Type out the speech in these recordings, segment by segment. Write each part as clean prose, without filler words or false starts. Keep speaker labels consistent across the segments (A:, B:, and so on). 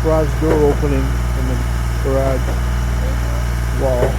A: garage door opening in the garage wall.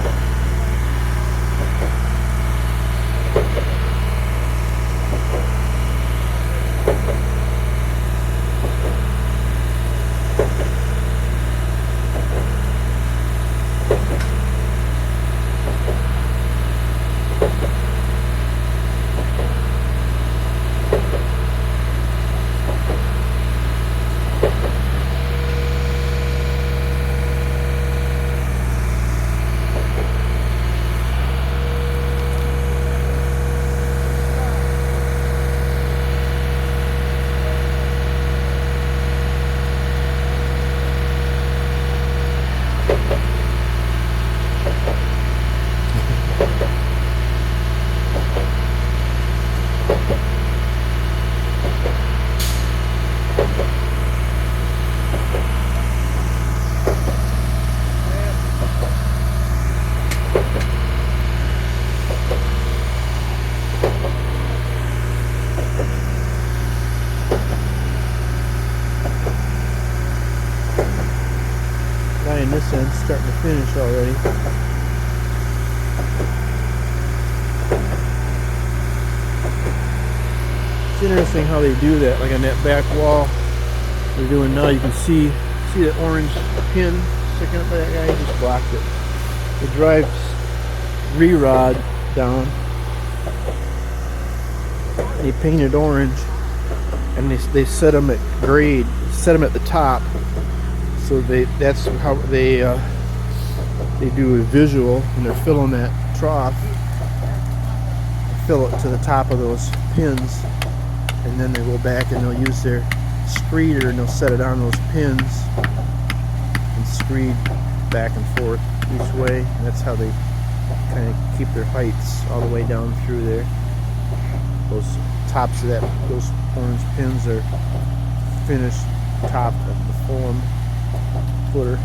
A: In this end, starting to finish already. It's interesting how they do that, like on that back wall they're doing now. You can see that orange pin sticking up by that guy. He just blocked it. They drive re-rod down. They paint it orange, and they set them at grade. Set them at the top. So that's how they do a visual when they're filling that trough. Fill it to the top of those pins, and then they go back and they'll use their screeder and they'll set it on those pins and screed back and forth each way. And that's how they kind of keep their heights all the way down through there. Those tops of those orange pins are finished top of the form footer.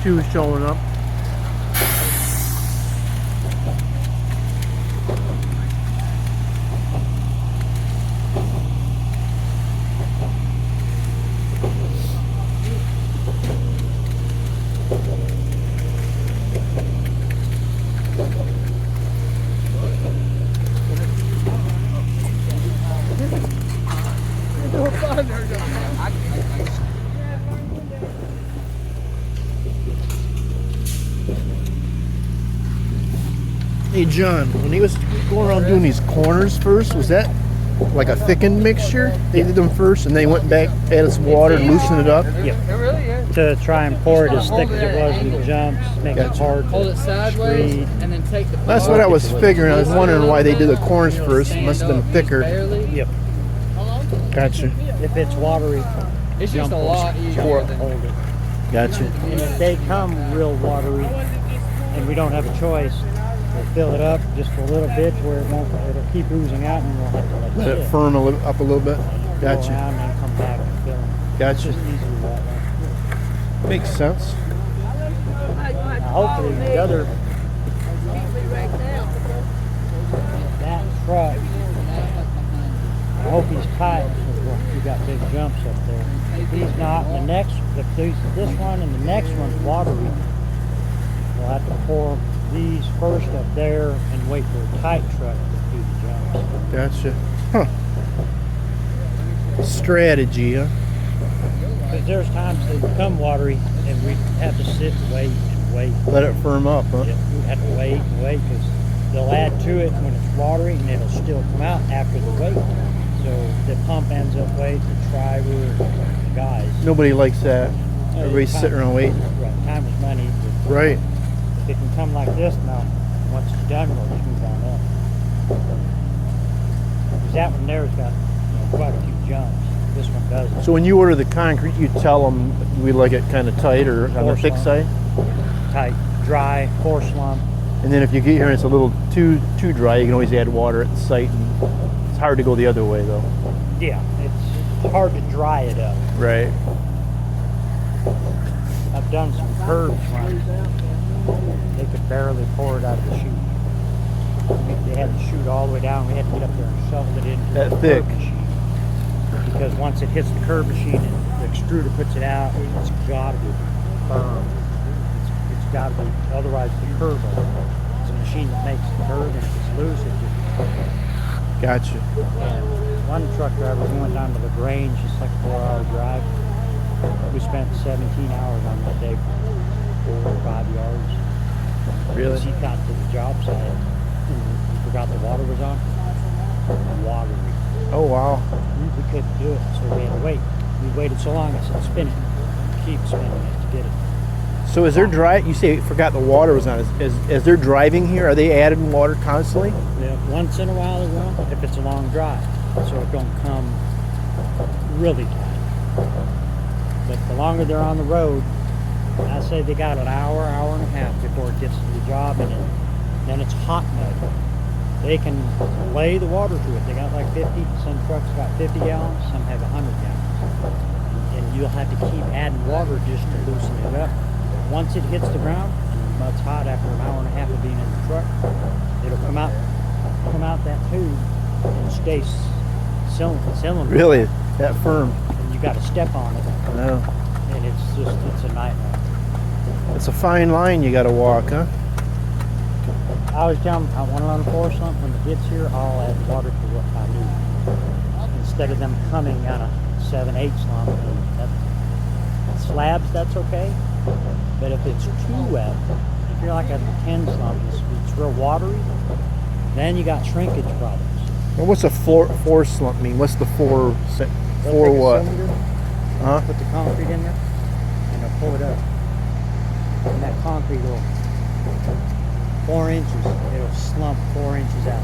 A: two showing up. Hey John, when he was going around doing these corners first, was that like a thickened mixture? They did them first and they went back, added some water and loosened it up?
B: Yep. To try and pour it as thick as it was in the jumps, make it hard to
C: hold it sideways
B: screed.
C: and then take the
A: That's what I was figuring. I was wondering why they did the corners first. It must have been thicker.
B: Yep.
A: Gotcha.
B: If it's watery,
C: It's just a
B: jumpers
C: lot easier than
B: hold it.
A: Gotcha.
B: And if they come real watery and we don't have a choice, we'll fill it up just a little bit to where it'll keep oozing out and we'll have to let
A: Let
B: it
A: it
B: sit.
A: firm up a little bit.
B: Go
A: Gotcha.
B: around and then come back and fill it. It's
A: Gotcha.
B: just easier that way.
A: Makes sense.
B: Now, hopefully the other, that truck, I hope he's tight because we got big jumps up there. If he's not, the next, this one and the next one's watery, we'll have to pour these first up there and wait for a tight truck to do the jumps.
A: Gotcha. Huh. Strategy, huh?
B: Because there's times they become watery and we have to sit and wait and wait.
A: Let it firm up, huh?
B: Yeah, we have to wait and wait because they'll add to it when it's watery and it'll still come out after the wait. So the pump ends up waiting, the driver, the guys.
A: Nobody likes that. Everybody's sitting around waiting.
B: Right, time is money. But
A: Right.
B: if it can come like this now, once it's done, we'll just move on up. Because that one there's got quite a few jumps. This one doesn't.
A: So when you order the concrete, you tell them we like it kind of tight or on the
B: Four
A: thick
B: slump.
A: side?
B: Tight, dry, 4 slump.
A: And then if you get here and it's a little too dry, you can always add water at the site. And it's hard to go the other way though.
B: Yeah, it's hard to dry it up.
A: Right.
B: I've done some curbs runs. They could barely pour it out of the chute. They had to shoot all the way down. We had to get up there and shovel it into
A: That
B: the
A: thick.
B: curb machine. Because once it hits the curb machine and the extruder puts it out, it's got to be firm. It's got to be, otherwise the curb will. It's a machine that makes the curb, and if it's loose, it just.
A: Gotcha.
B: And one truck driver, we went down to the Grange, it's like a 4-hour drive. We spent 17 hours on that day for 4 or 5 yards.
A: Really?
B: He got to the job site and he forgot the water was on. Watery.
A: Oh wow.
B: We couldn't do it, so we had to wait. We waited so long, I said, spin it. Keep spinning it to get it.
A: So is there you say forgot the water was on. As they're driving here, are they adding water constantly?
B: Yeah, once in a while they will, if it's a long drive, so it don't come really tight. But the longer they're on the road, I say they got an hour, hour and a half before it gets to the job, and then it's hot mud. They can lay the water to it. They got like 50, some trucks got 50 gallons, some have 100 gallons. And you'll have to keep adding water just to loosen it up. Once it hits the ground, and the mud's hot after an hour and a half of being in the truck, it'll come out that tube and stay cylinder.
A: Really? That firm?
B: And you got to step on it,
A: No.
B: and it's a nightmare.
A: It's a fine line you got to walk, huh?
B: I always tell them I want to run a 4 slump. When it gets here, I'll add water to what I need. Instead of them coming on a 7-8 slump. And slabs, that's okay. But if it's too wet, if you're like at the 10 slump, it's real watery, then you got shrinkage problems.
A: Well, what's a four slump mean? What's the four
B: They'll
A: for
B: take a
A: what?
B: cylinder,
A: Huh?
B: put the concrete in there, and they'll pull it up. And that concrete will 4 inches. It'll slump 4 inches out.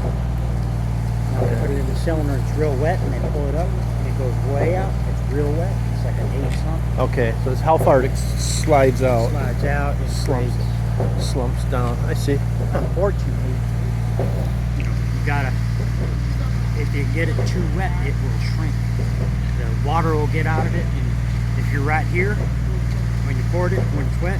B: Now they put it in the cylinder. It's real wet, and they pull it up. And it goes way out. It's real wet. It's like an 8 slump.
A: Okay, so it's how far it slides out.
B: Slides out and
A: Slumps.
B: slumps.
A: Slumps down. I see.
B: Unfortunately, you gotta. If you get it too wet, it will shrink. The water will get out of it, and if you're right here, when you poured it, when it's wet,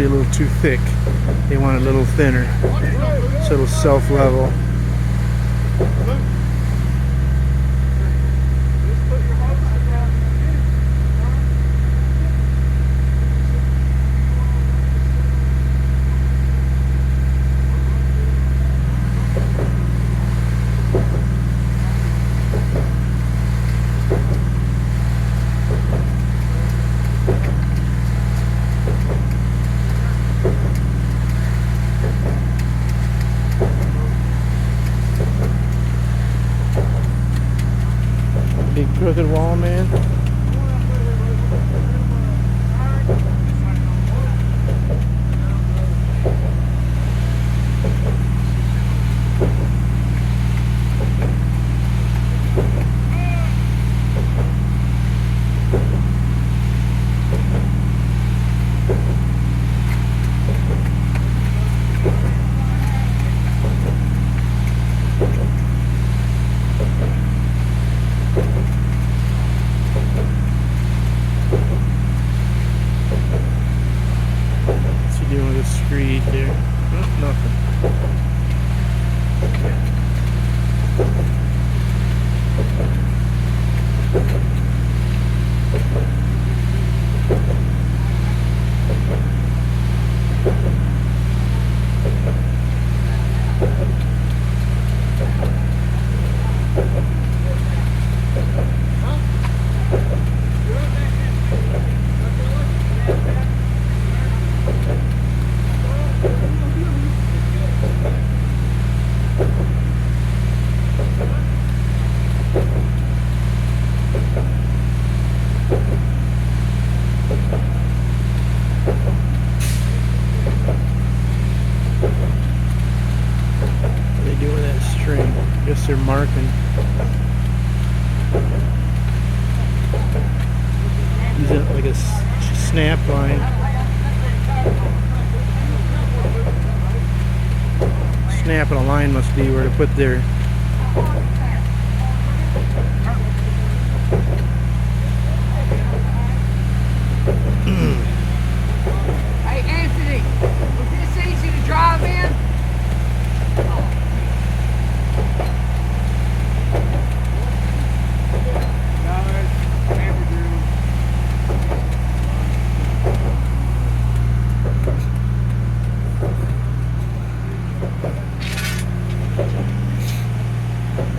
A: be a little too thick. They want it a little thinner, so it'll self-level. Big crooked wall, man. What's he doing with the screed there? Oh, nothing. What are they doing with that string? I guess they're marking. Using it like a snap line. Snapping a line must be where to put their.
D: Hey Anthony, was this easy to drive in?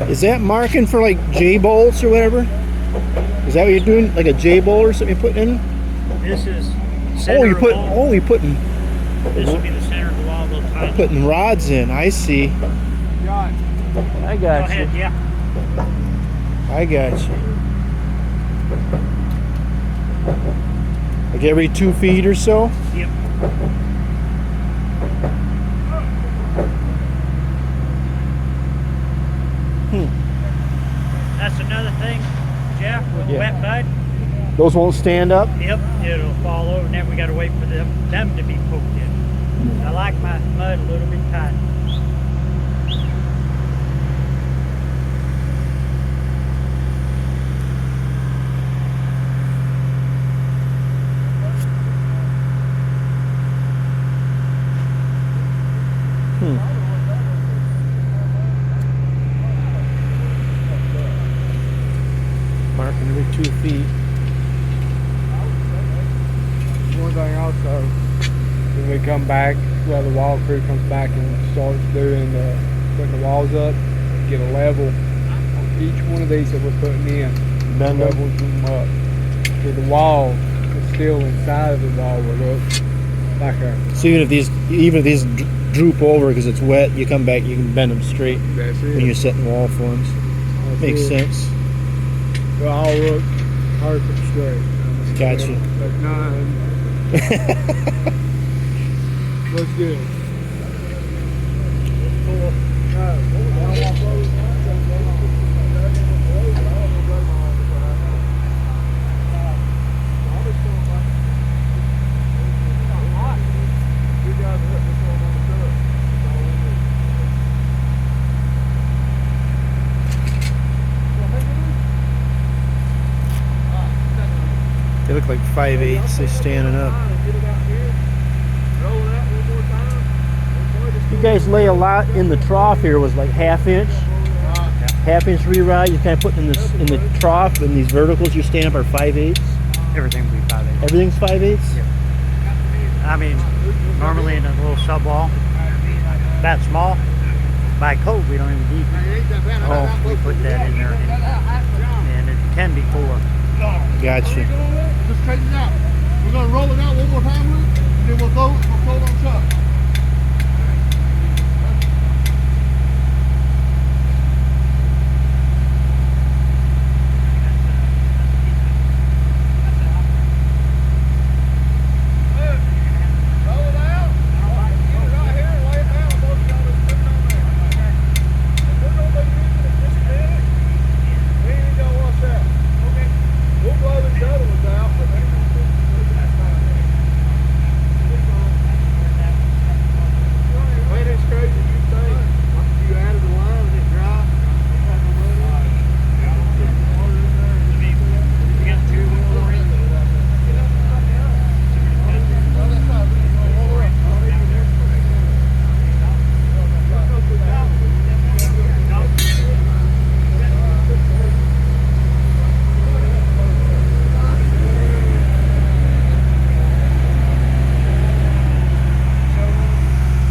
A: Is that marking for like J bolts or whatever? Is that what you're doing? Like a J bolt or something you're putting in?
B: This is
A: Oh,
B: center
A: you're
B: of
A: putting.
B: wall.
A: Oh, you're putting
B: This will be the center of the wall, little tiny.
A: putting rods in. I see. I
B: Go
A: got you.
B: ahead, yeah.
A: I got you. Like every 2 feet or so.
B: Yep. That's another thing, Jeff, with
A: Yeah.
B: wet mud.
A: Those won't stand up.
B: Yep, it'll fall over, and then we gotta wait for them to be poked in. I like my mud a little bit tight.
A: Marking every 2 feet.
E: One thing also, when we come back, well, the wall crew comes back and starts doing putting the walls up, get a level on each one of these that we're putting in.
A: Bend them.
E: Levels them up. So the wall is still inside of the wall will look like a.
A: So even if these droop over because it's wet, you come back, you can bend them straight
E: That's it.
A: when you're setting wall forms.
E: That's
A: Makes
E: it.
A: sense.
E: They'll all look perfect straight.
A: Gotcha.
E: But none. Looks good.
A: They look like 5/8. They're standing up. You guys lay a lot in the trough here. Was like half-inch re-rod. You kind of put in the trough, and these verticals you stand up are 5/8.
B: Everything will be 5/8.
A: Everything's 5/8.
B: Yeah. I mean, normally in a little sub wall, that small, by code we don't even need it.
A: Oh,
B: We put that in there, and it can be 4.
A: gotcha.
F: Just straighten it out. We're gonna roll it out one more time, Luke, and then we'll throw it on top. Roll it out. Get it right here and lay it down. Both of y'all just put it on there. If we're gonna be using it this big, we ain't gonna watch that. Okay. We'll blow these other ones out, but they don't do that's fine. Man, it's crazy. You think you added the line and it dry?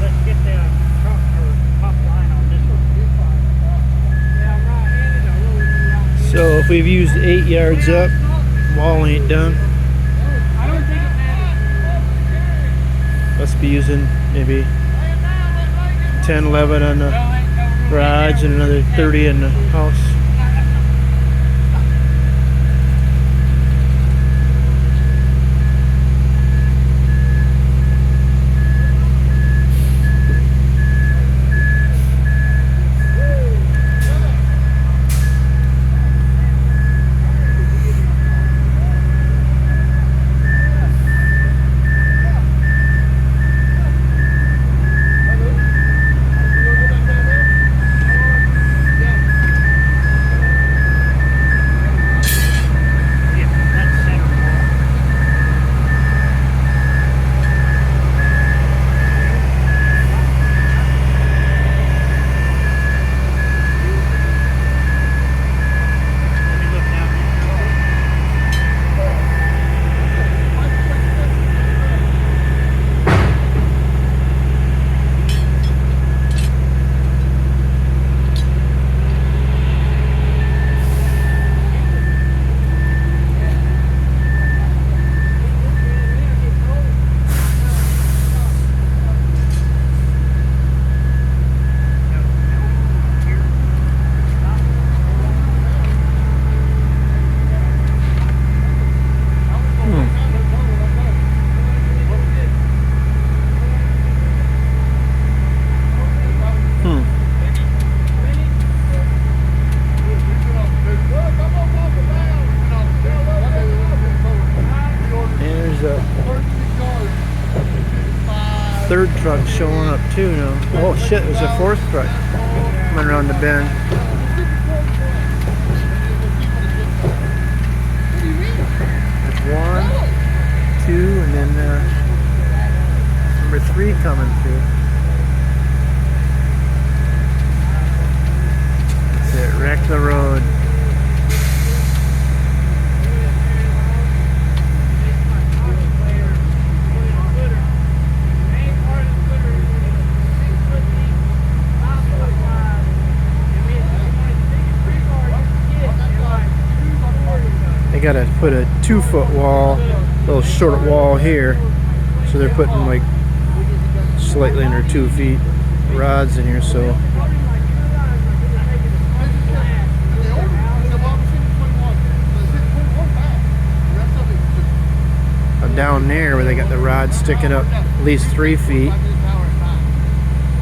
B: Let's get the truck or top line on this one.
A: So if we've used 8 yards up, wall ain't done. Must be using maybe 10, 11 on the garage and another 30 in the house.
B: That's center wall. Let me look down here.
A: There's a third truck showing up too now. Oh shit, there's a fourth truck coming around the bend. There's 1, 2, and then number 3 coming through. That's it, wreck the road. They gotta put a 2-foot wall, little short wall here. So they're putting like slightly under 2 feet rods in here. So down there where they got the rod sticking up at least 3 feet,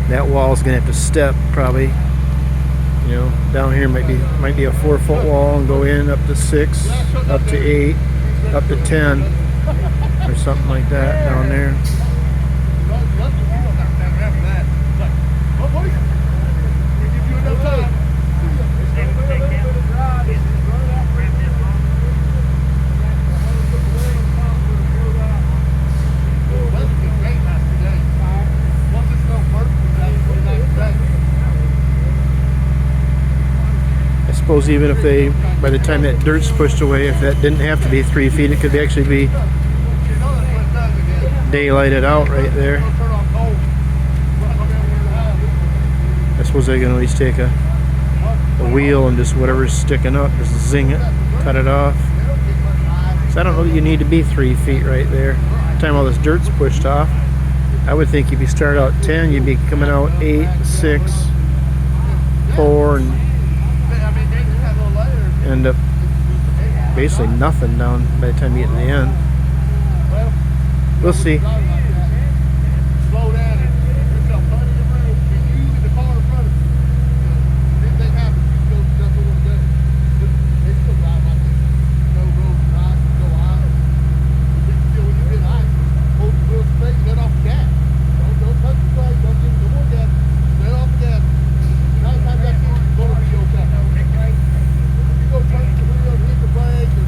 A: that wall's gonna have to step probably. You know, down here might be a 4-foot wall and go in up to 6, up to 8, up to 10, or something like that down there. suppose even if they, by the time that dirt's pushed away, if that didn't have to be 3 feet, it could actually be daylighted out right there. I suppose they can at least take a wheel and just whatever's sticking up, just zing it, cut it off. So I don't know that you need to be 3 feet right there. By the time all this dirt's pushed off, I would think if you start out 10, you'd be coming out 8, 6, 4, and end up basically nothing down by the time you get to the end. We'll see.
F: Slow down and there's a bunch of room for you in the car in front of you. If anything happens, you go jump over the gun. They still drive like this. No road, drive, go out. When you hit ice, hold the wheel straight, let off the gas. Don't touch the brake, don't give it no more gas. Let off the gas. 9 times out of 10, it's going to be okay. You go turn the wheel, hit the brake, and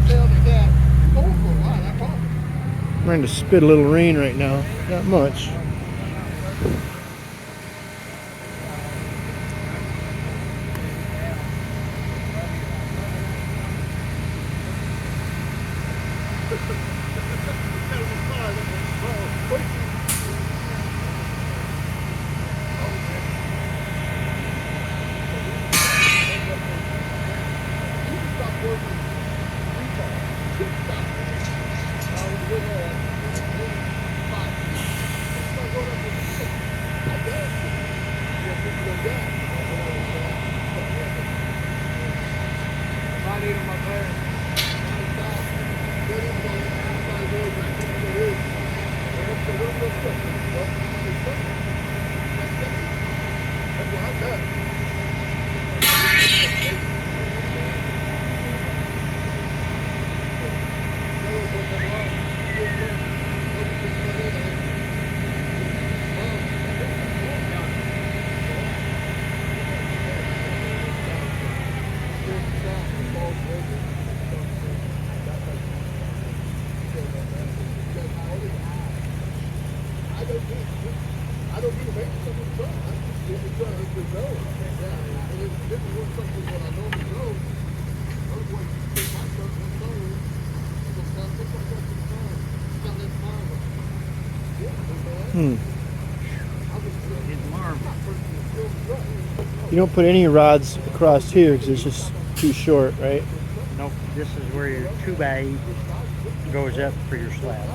F: stay on the gas. You're going for a while, I promise.
A: I'm trying to spit a little rain right now. Not much. You don't put any rods across here because it's just too short, right?
B: Nope, this is where your 2x8 goes up for your slab.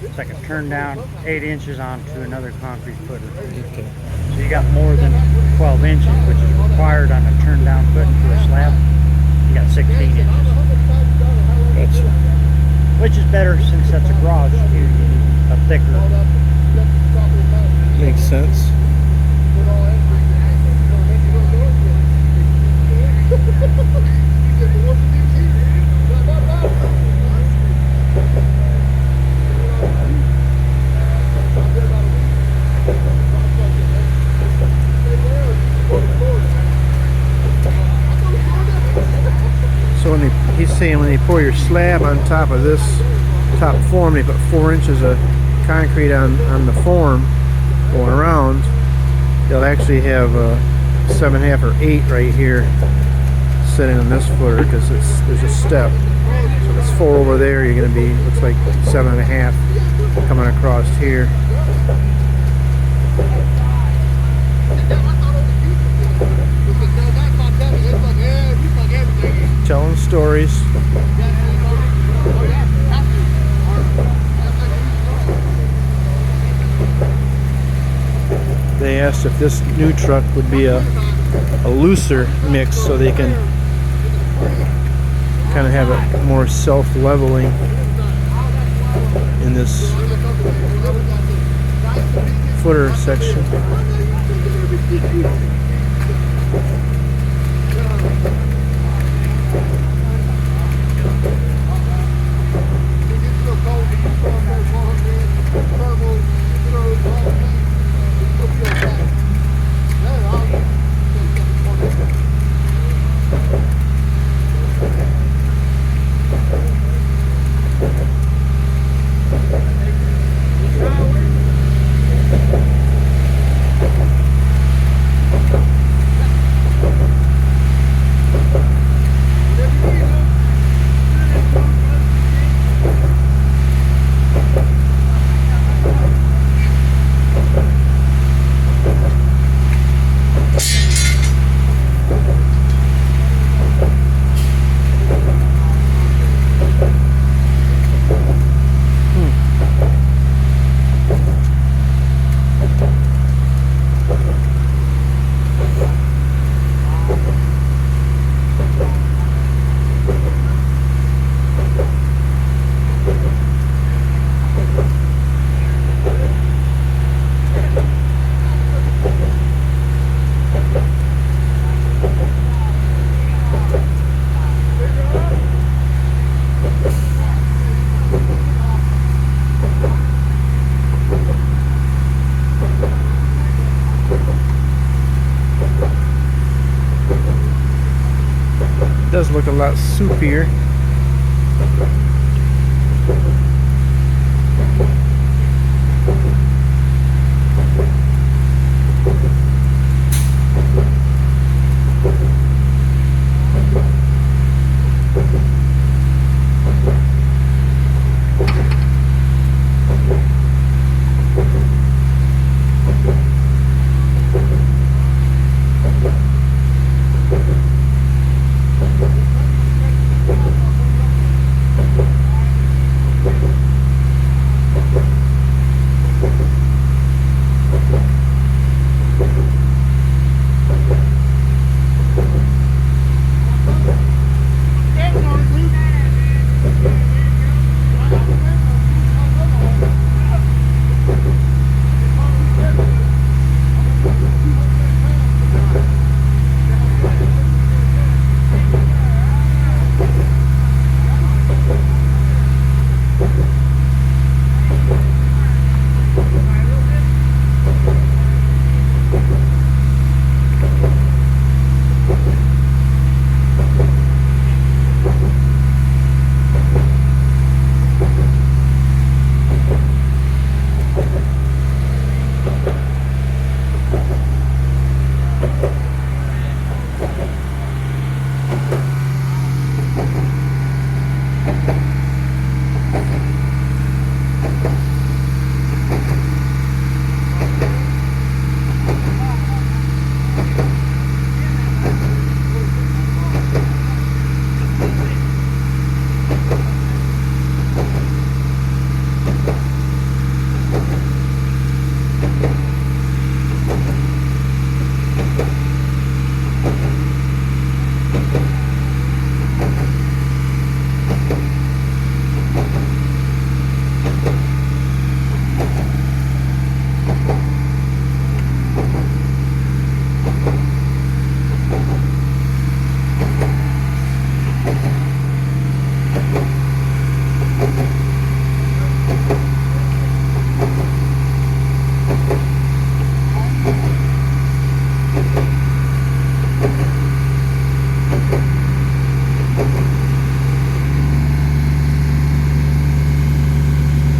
B: It's like a turn down 8 inches onto another concrete footer.
A: Okay.
B: So you got more than 12 inches, which is required on a turn down footing for a slab. You got 16 inches.
A: Gotcha.
B: Which is better since that's a garage. You need a thicker.
A: Makes sense. So he's saying when they pour your slab on top of this top form, they put 4 inches of concrete on the form going around. They'll actually have 7.5 or 8 right here sitting on this footer because there's a step. So if it's 4 over there, you're going to be, looks like 7.5 coming across here. Telling stories. They asked if this new truck would be a looser mix so they can kind of have it more self-leveling in this footer section. look a lot soupier.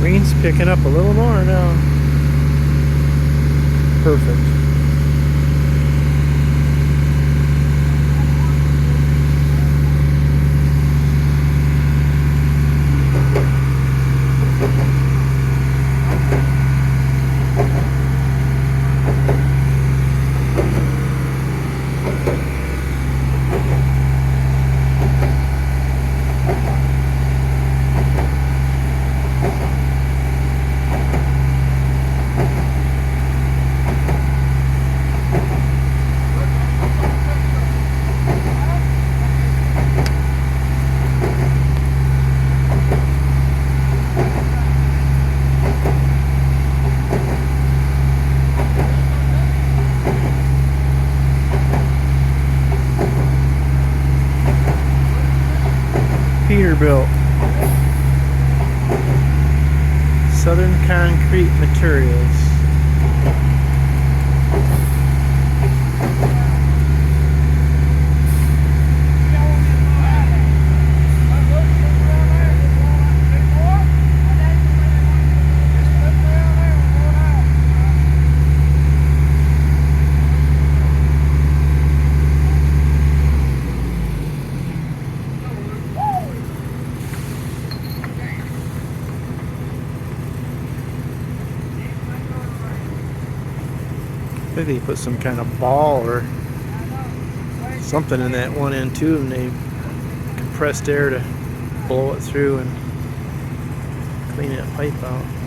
A: Rain's picking up a little more now. Perfect. Peterbilt. Southern Concrete Materials. I think they put some kind of ball or something in that one end too, and they compressed air to blow it through and clean that pipe out.